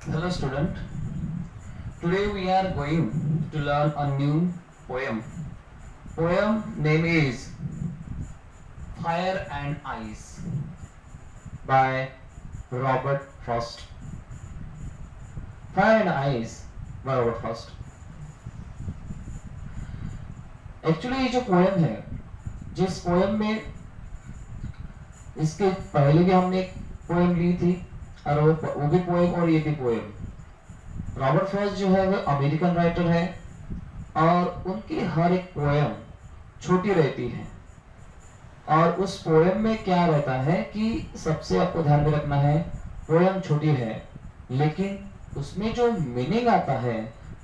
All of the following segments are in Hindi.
Hello student, today we are going to learn a new poem. Poem name is Fire and Ice by Robert Frost. Fire and Ice by Robert Frost. Actually ये जो पोएम है, जिस पोएम में इसके पहले भी हमने एक पोएम ली थी और वो भी पोएम और ये भी पोएम। रॉबर्ट फ्रॉस्ट जो है वो अमेरिकन राइटर है और उनकी हर एक पोएम छोटी रहती है और उस पोएम में क्या रहता है कि सबसे आपको ध्यान में रखना है, पोएम छोटी है लेकिन उसमें जो मीनिंग आता है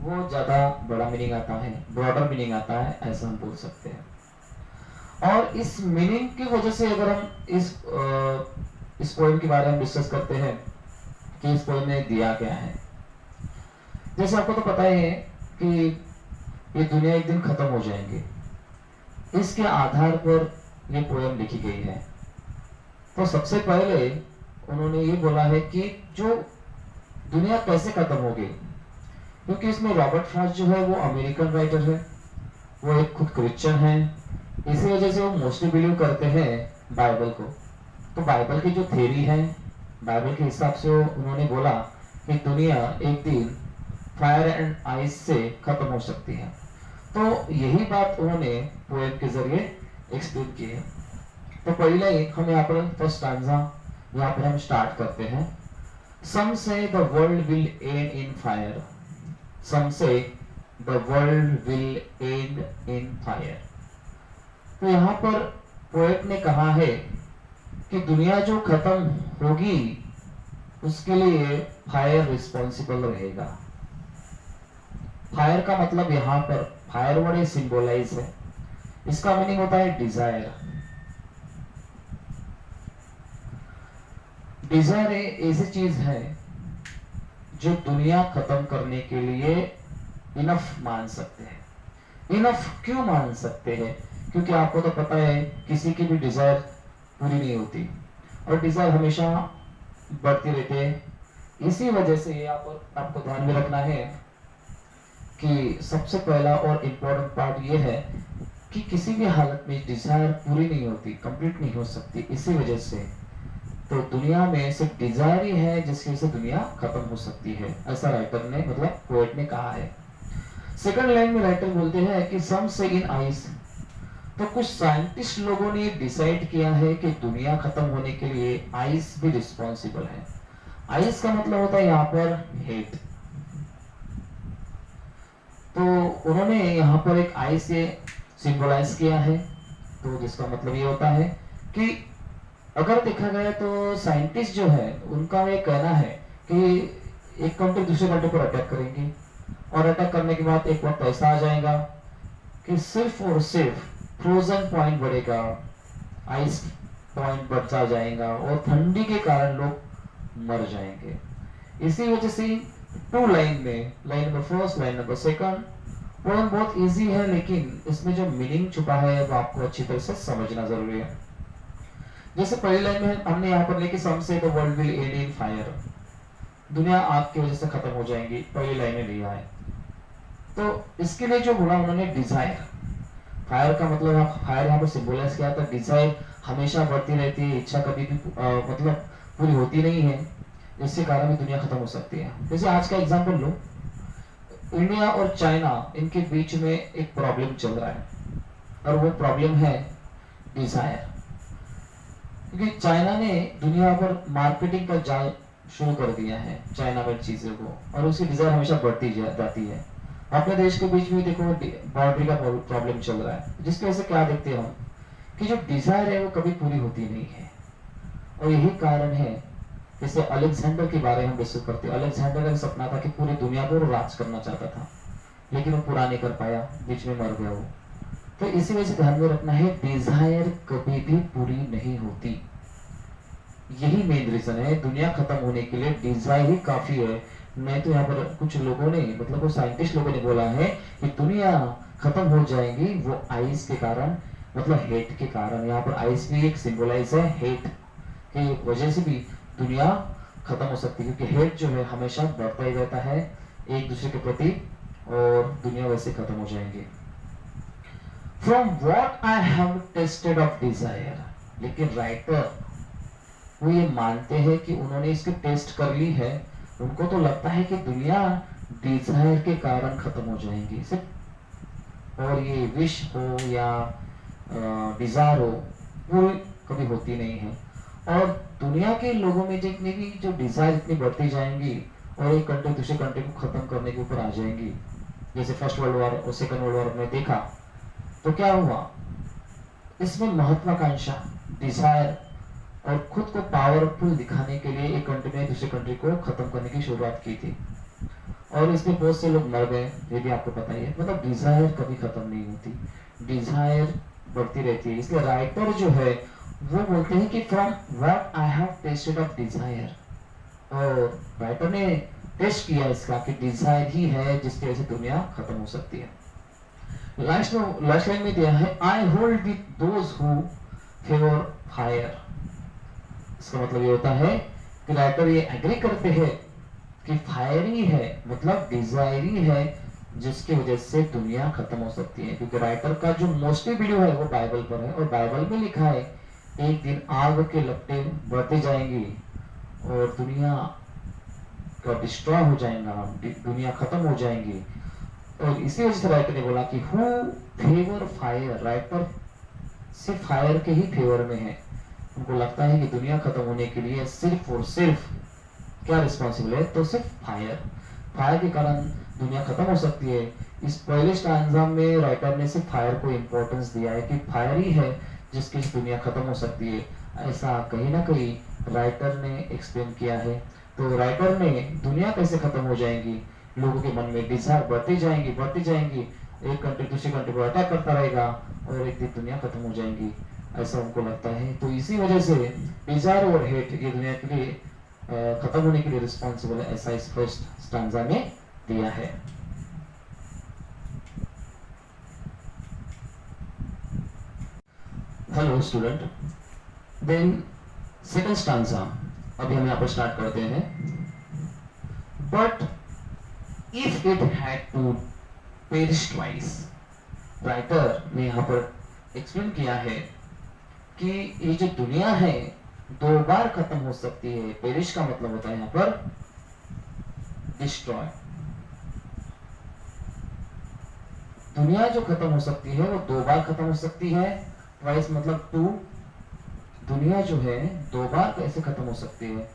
वो ज्यादा बड़ा मीनिंग आता है, ब्रॉडर मीनिंग आता है, ऐसा हम बोल सकते हैं। और इस मीनिंग की वजह से अगर हम इस पोएम के बारे में डिस्कस करते हैं कि इस पोएम में दिया क्या है, जैसे आपको तो पता ही है कि ये दुनिया एक दिन खत्म हो जाएंगे, इसके आधार पर ये पोएम लिखी गई है। तो सबसे पहले उन्होंने ये बोला है कि जो दुनिया कैसे खत्म होगी, क्योंकि इसमें रॉबर्ट फ्रॉस्ट जो है वो अमेरिकन राइटर है, वो एक खुद क्रिश्चियन है, इसी वजह से वो मोस्टली बिलीव करते हैं बाइबल को। तो बाइबल की जो थ्योरी है, बाइबल के हिसाब से उन्होंने बोला कि दुनिया एक दिन फायर एंड आइस से खत्म हो सकती है। तो यही बात उन्होंने पोएम के जरिए एक्सप्लेन की है। तो पहले ही हम यहाँ पर फर्स्ट स्टैंजा यहाँ पर हम स्टार्ट करते हैं। Some say the world will end in fire. Some say the world will end in fire. तो यहाँ पर पोएट ने कहा है कि दुनिया जो खत्म होगी उसके लिए फायर रिस्पॉन्सिबल रहेगा। फायर का मतलब यहाँ पर फायर वर्ड सिंबलाइज है, इसका मीनिंग होता है डिजायर। डिजायर ऐसी चीज है जो दुनिया खत्म करने के लिए इनफ मान सकते हैं। इनफ क्यों मान सकते हैं? क्योंकि आपको तो पता है किसी की भी डिजायर पूरी नहीं होती और डिजायर हमेशा बढ़ती रहती है। इसी वजह से यहाँ पर आपको ध्यान में रखना है कि सबसे पहला और इम्पोर्टेंट पार्ट ये है कि किसी भी हालत में डिजायर पूरी नहीं होती, कंप्लीट नहीं हो सकती। इसी वजह से तो दुनिया में सिर्फ डिजायर ही है जिसकी वजह से दुनिया खत्म हो सकती है, ऐसा राइटर ने मतलब पोएट ने कहा है। सेकंड लाइन में राइटर बोलते हैं कि सम से इन आइस, तो कुछ साइंटिस्ट लोगों ने डिसाइड किया है कि दुनिया खत्म होने के लिए आइस भी रिस्पॉन्सिबल है। आइस का मतलब होता है यहाँ पर हेट। तो उन्होंने यहाँ पर एक आइस से सिंबलाइज किया है, तो जिसका मतलब ये होता है कि अगर देखा गया तो साइंटिस्ट जो है उनका ये कहना है कि एक कंट्री दूसरे कंट्री पर अटैक करेंगे और अटैक करने के बाद एक वक्त ऐसा आ जाएगा कि सिर्फ और सिर्फ फ्रोजन पॉइंट बढ़ेगा, आइस पॉइंट बढ़ता जाएगा और ठंडी के कारण लोग मर जाएंगे। इसी वजह से टू लाइन में, line number first, line number second, poem बहुत इजी है लेकिन इसमें जो मीनिंग छुपा है वो आपको अच्छी तरह से समझना जरूरी है। जैसे पहली लाइन में हमने यहाँ पर लेके सम से the world will and in fire, दुनिया आग की वजह से खत्म हो जाएंगी, पहली लाइन में लिया है। तो इसके लिए जो बोला उन्होंने डिजायर, फायर का मतलब फायर यहाँ पर सिंबलाइज किया था। डिजायर हमेशा बढ़ती रहती है, इच्छा कभी भी मतलब पूरी होती नहीं है, इसके कारण भी दुनिया खत्म हो सकती है। जैसे आज का एग्जाम्पल लो, इंडिया और चाइना इनके बीच में एक प्रॉब्लम चल रहा है और वो प्रॉब्लम है डिजायर। क्योंकि चाइना ने दुनिया पर मार्केटिंग का जाल शुरू कर दिया है चाइना में चीजों को, और उसकी डिजायर हमेशा बढ़ती जाती है। अपने देश के बीच में देखो बाउंड्री का प्रॉब्लम चल रहा है, जिसकी वजह से क्या देखते हैं हम कि जो डिजायर है वो कभी पूरी होती नहीं है। और यही कारण है, जैसे अलेक्जेंडर के बारे में हम डिस्कस करते हैं। अलेक्जेंडर का सपना था कि पूरी दुनिया को राज करना चाहता था लेकिन वो पूरा नहीं कर पाया, बीच में मर गया वो। तो इसी वजह से ध्यान में रखना है, डिजायर कभी भी पूरी नहीं होती। यही मेन रीजन है, दुनिया खत्म होने के लिए डिजायर ही काफी है। नहीं तो यहाँ पर कुछ लोगों ने मतलब वो साइंटिस्ट लोगों ने बोला है कि दुनिया खत्म हो जाएगी वो आइस के कारण, मतलब हेट के कारण। यहाँ पर आइस भी एक सिंबलाइज है हेट की वजह से भी दुनिया खत्म हो सकती है, क्योंकि हेट जो है हमेशा बढ़ता ही रहता है एक दूसरे के प्रति, और दुनिया वैसे खत्म हो जाएंगी। From what I have tested of desire, लेकिन राइटर वो ये मानते हैं कि उन्होंने इसकी टेस्ट कर ली है, उनको तो लगता है कि दुनिया डिजायर के कारण खत्म हो जाएंगी सिर्फ, और ये विश हो या डिजायर हो वो कभी होती नहीं है। और दुनिया के लोगों में जितनी भी जो डिजायर इतनी बढ़ती जाएंगी और एक कंट्री दूसरे कंट्री को खत्म करने के ऊपर आ जाएंगी, जैसे फर्स्ट वर्ल्ड वॉर और सेकंड वर्ल्ड वॉर में देखा, तो क्या हुआ, इसमें महत्वाकांक्षा, डिजायर और खुद को पावरफुल दिखाने के लिए एक कंट्री ने दूसरे कंट्री को खत्म करने की शुरुआत की थी, और इसमें बहुत से लोग मर गए, ये भी आपको पता ही है। मतलब डिजायर कभी खत्म नहीं होती, डिजायर बढ़ती रहती है। इसलिए राइटर जो है वो बोलते हैं कि from what I have tested of desire, और राइटर ने टेस्ट किया इसका कि डिजायर ही है जिसकी वजह से दुनिया खत्म हो सकती है। लास्ट लाइन में दिया है, I hold with those who favour fire. इसका मतलब ये होता है कि राइटर ये एग्री करते हैं कि फायर ही है, मतलब डिजायर ही है जिसकी वजह से दुनिया खत्म हो सकती है। क्योंकि राइटर का जो मोस्टली वीडियो है वो बाइबल पर है, और बाइबल में लिखा है एक दिन आग के लपटें बढ़ती जाएंगी और दुनिया का डिस्ट्रॉय हो जाएगा, दुनिया खत्म हो जाएंगी। और इसी वजह से राइटर ने बोला कि हु फेवर फायर, राइटर सिर्फ फायर के ही फेवर में है। उनको लगता है कि दुनिया खत्म होने के लिए सिर्फ और सिर्फ क्या रिस्पॉन्सिबल है, तो सिर्फ फायर, फायर के कारण दुनिया खत्म हो सकती है। इस पहले स्टैंजा में राइटर ने सिर्फ फायर को इंपॉर्टेंस दिया है कि फायर ही है जिसकी दुनिया खत्म हो सकती है, ऐसा कहीं ना कहीं राइटर ने एक्सप्लेन किया है। तो राइटर ने दुनिया कैसे खत्म हो जाएंगी, लोगों के मन में डिजायर बढ़ती जाएंगी, एक कंट्री दूसरी कंट्री को अटैक करता रहेगा और एक दिन दुनिया खत्म हो जाएंगी, ऐसा उनको लगता है। तो इसी वजह से डिजायर और हेट ये दुनिया के लिए खत्म होने के लिए रिस्पॉन्सिबल है, ऐसा इस फर्स्ट स्टैंजा में दिया है। Hello student, then second stanza अभी हम यहाँ पर स्टार्ट करते हैं। But if it had to perish twice, writer ने यहाँ पर एक्सप्लेन किया है कि ये जो दुनिया है दो बार खत्म हो सकती है। पेरिश का मतलब होता है यहाँ पर डिस्ट्रॉय। दुनिया जो खत्म हो सकती है वो दो बार खत्म हो सकती है। ट्वाइस मतलब टू। दुनिया जो है दो बार कैसे खत्म हो सकती है,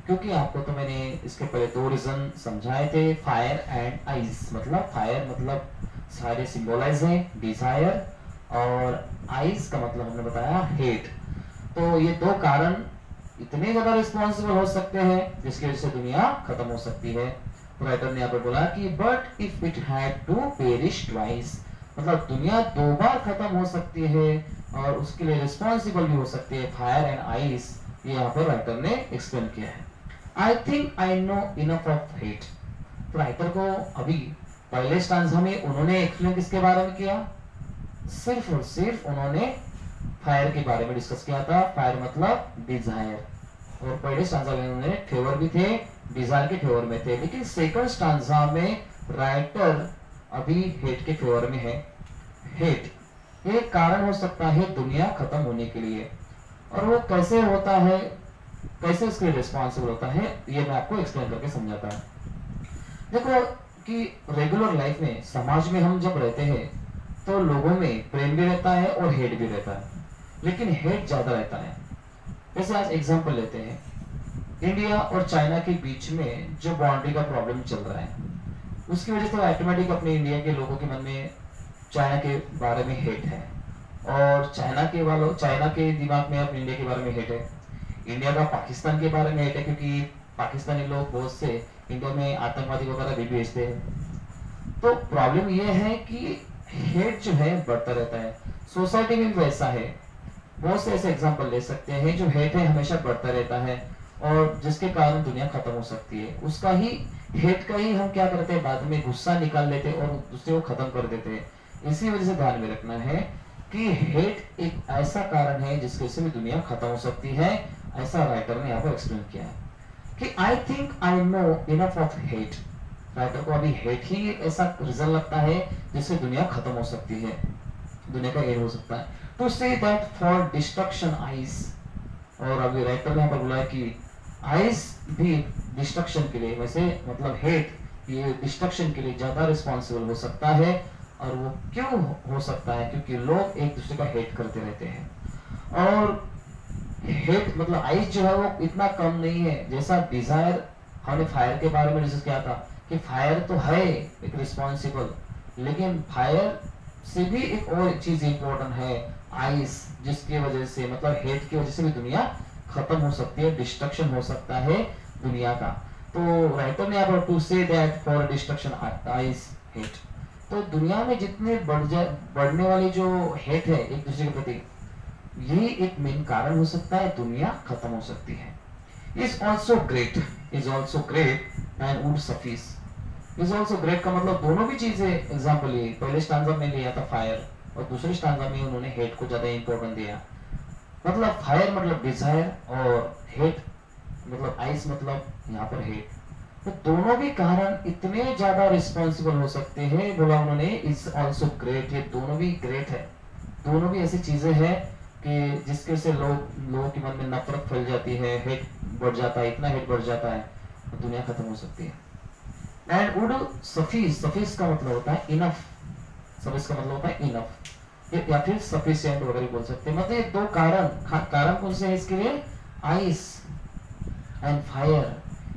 क्योंकि आपको तो मैंने इसके पहले दो रीजन समझाए थे, फायर एंड आइस। मतलब फायर मतलब सारे सिंबलाइज है डिजायर, और आइस का मतलब हमने बताया हेट। तो ये दो कारण इतने ज्यादा रिस्पॉन्सिबल हो सकते हैं जिसकी वजह से दुनिया खत्म हो सकती है। तो राइटर ने यहाँ पर बोला कि but if it had to perish twice, मतलब दुनिया दो बार खत्म हो सकती है और उसके लिए रिस्पॉन्सिबल भी हो सकती है फायर एंड आइस। ये यहाँ पर राइटर ने एक्सप्लेन किया है। I think I know enough of hate. तो राइटर को अभी पहले स्टांजा में उन्होंने एक्सप्लेन किसके बारे में किया, सिर्फ और सिर्फ उन्होंने फायर के बारे में डिस्कस किया था। फायर मतलब डिजायर, और पहले स्टांजा में उन्होंने फेवर भी थे, डिजायर के फेवर में थे। लेकिन सेकंड स्टांजा में राइटर अभी हेट के फेवर में है। हेट एक कारण हो सकता है दुनिया खत्म होने के लिए, और वो कैसे होता है, कैसे उसके लिए रिस्पॉन्सिबल होता है, ये मैं आपको एक्सप्लेन करके समझाता हूँ। देखो कि रेगुलर लाइफ में, समाज में हम जब रहते हैं तो लोगों में प्रेम भी रहता है और हेट भी रहता है, लेकिन हेट ज्यादा रहता है। जैसे आज एग्जांपल लेते हैं, इंडिया और चाइना के बीच में जो बाउंड्री का प्रॉब्लम चल रहा है, उसकी वजह से ऑटोमेटिक अपने इंडिया के लोगों के मन में चाइना के बारे में हेट है, और चाइना के दिमाग में अपने इंडिया के बारे में हेट है। इंडिया का पाकिस्तान के बारे में हेट है, क्योंकि पाकिस्तानी लोग बहुत से इंडिया में आतंकवादी वगैरह भी भेजते हैं। तो प्रॉब्लम यह है कि हेट जो है बढ़ता रहता है। सोसाइटी में भी वैसा है, बहुत से ऐसे एग्जांपल ले सकते हैं जो हेट है हमेशा बढ़ता रहता है, और जिसके कारण दुनिया खत्म हो सकती है। उसका ही हेट का ही हम क्या करते हैं, बाद में गुस्सा निकाल लेते हैं और दूसरे को खत्म कर देते हैं। इसी वजह से ध्यान में रखना है कि हेट एक ऐसा कारण है जिसकी वजह से भी दुनिया खत्म हो सकती है। ऐसा राइटर ने यहाँ पर एक्सप्लेन किया है कि I think I know enough of hate. Writer को अभी हेट ही एक ऐसा रीजन लगता है जिससे दुनिया खत्म हो सकती है, दुनिया का एंड हो सकता है। To say that for destruction ice, और अभी राइटर ने यहाँ पर बोला है कि आइस भी डिस्ट्रक्शन के लिए, वैसे मतलब हेट ये डिस्ट्रक्शन के लिए ज्यादा रिस्पॉन्सिबल हो सकता है। और वो क्यों हो सकता है? क्योंकि लोग एक दूसरे का हेट करते रहते हैं। और हेट मतलब आइस जो है वो इतना कम नहीं है जैसा डिजायर। हमने फायर के बारे में डिस्कस किया था कि फायर तो है एक रिस्पॉन्सिबल, लेकिन फायर से भी एक और चीज इंपॉर्टेंट है आइस, जिसकी वजह से मतलब हेट की वजह से भी दुनिया खत्म हो सकती है, डिस्ट्रक्शन हो सकता है दुनिया का। तो राइटर ने यहाँ पर to say that for destruction ice hate, तो दुनिया में जितने बढ़ने वाली जो हेट है एक दूसरे के प्रति, ये एक मेन कारण हो सकता है, दुनिया खत्म हो सकती है। Is also great and would suffice. Is also great का मतलब दोनों भी चीजें एग्जाम्पल ये पहले स्टांजा में लिया था फायर, और दूसरे स्टांजा में उन्होंने हेट को ज्यादा इंपॉर्टेंट दिया। मतलब फायर मतलब डिजायर और हेट मतलब आइस मतलब यहाँ पर हेट, तो दोनों भी कारण इतने ज्यादा रिस्पॉन्सिबल हो सकते हैं, बोला उन्होंने इज ऑल्सो ग्रेट। ये दोनों भी ग्रेट है, दोनों भी ऐसी चीजें हैं कि जिसके से लोगों के मन में नफरत फैल जाती है, हेट बढ़ जाता है, इतना हेट बढ़ जाता है, दुनिया खत्म हो सकती है। एंड वुड सफिस, सफिस का मतलब होता है इनफ, सफिस का मतलब होता है इनफ या फिर सफिशिएंट वगैरह बोल सकते हैं। मतलब ये दो कारण कौन से हैं इसके लिए? आइस एंड फायर,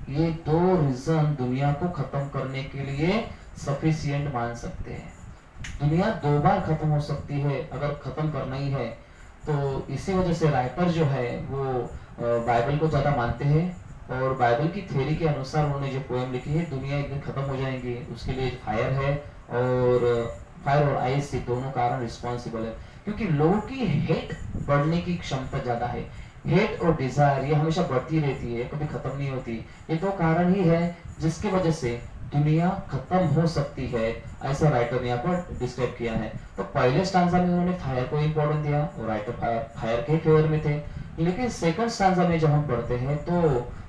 ये दो रीजन दुनिया को खत्म करने के लिए सफिशिएंट मान सकते हैं। दुनिया दो बार खत्म हो सकती है अगर खत्म करना ही है। तो इसी वजह से राइटर जो है वो बाइबल को ज्यादा मानते हैं, और बाइबल की थ्योरी के अनुसार उन्होंने जो पोएम लिखी है, दुनिया एक दिन खत्म हो जाएंगी, उसके लिए फायर है, और फायर और आइस से दोनों कारण रिस्पॉन्सिबल है। क्योंकि लोगों की हेट बढ़ने की क्षमता ज्यादा है, हेट और डिजायर ये हमेशा बढ़ती रहती है, कभी खत्म नहीं होती। ये दो कारण ही है जिसकी वजह से दुनिया खत्म हो सकती है, ऐसा राइटर ने यहाँ पर डिस्क्राइब किया है। तो पहले स्टांजा में उन्होंने फायर को इंपॉर्टेंस दिया और राइटर फायर के फेवर में थे, लेकिन सेकंड स्टांजा में जब हम पढ़ते हैं तो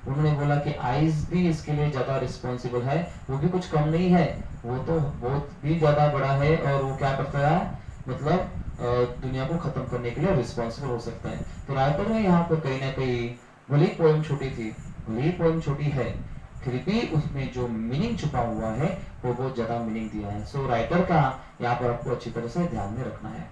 उन्होंने बोला कि आइस भी इसके लिए ज्यादा रिस्पॉन्सिबल है, वो भी कुछ कम नहीं है, वो तो बहुत भी ज्यादा बड़ा है, और वो क्या करता है मतलब दुनिया को खत्म करने के लिए रिस्पॉन्सिबल हो सकता है। तो राइटर ने यहाँ पर कहीं ना कहीं, भले पोएम छोटी थी, भले पोएम छोटी है, फिर भी उसमें जो मीनिंग छुपा हुआ है वो बहुत ज्यादा मीनिंग दिया है। सो राइटर का यहाँ पर आपको अच्छी तरह से ध्यान में रखना है।